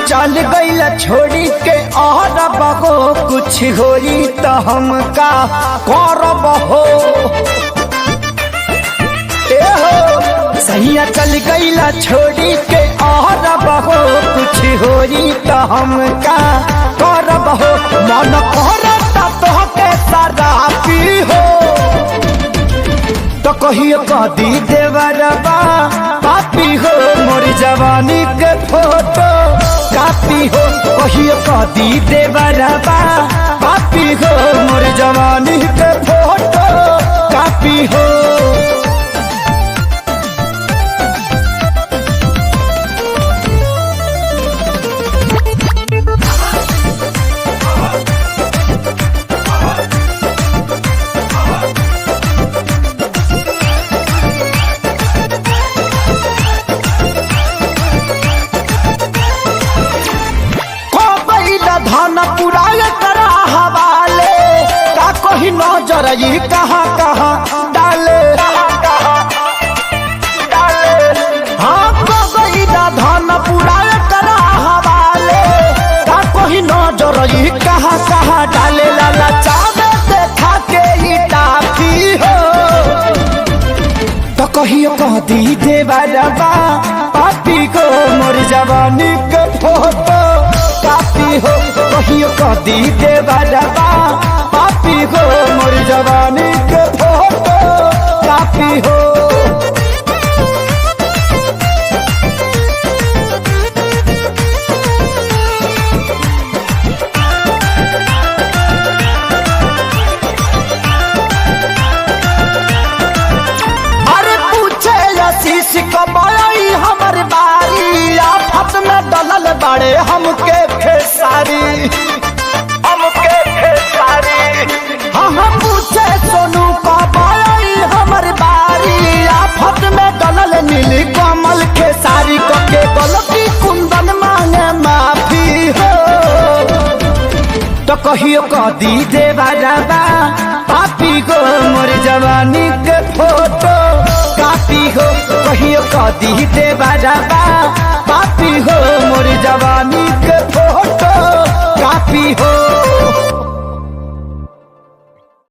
चल गईला छोड़ी के और बहो कुछ होई तो हम का करब हो। सैया चल गईला छोड़ी के और बहो कुछ होई तो हम का करब हो। मन करता तोहके शराबी हो तो कहियो कदी देवरबा पापी हो। मोर जवानी के फोटो कापी हो कहियो कदी देवरबा पापी हो। मोर जवानी के फोटो कापी हो। धन पुराय करा हवाले का कोई नजर ये कहाँ कहाँ डाले। हाँ गई धन पुराय करा हवाले का कोई नजर ये कहाँ कहाँ डाले। लाला चावे देखा के ही टापी हो तो कहियो कह दी देवरबा पापी को। मोर जवानी के फोटो कापी हो कहियो कदी देवरबा पापी हो। मोर जवानी के फोटो कापी हो। अरे पूछे आशीष कब आई हमर बारी आफत में डलल बाड़े हमके खेसारी हाँ पूछे सोनू कब आई हमर बारी आफत में डलल नीली कमल खेसारी के गलती कुंदन मांगे माफी हो तो कहियो कदी देवरबा पापी को। मोर जवानी के फोटो कापी हो कहियो कदी देवरबा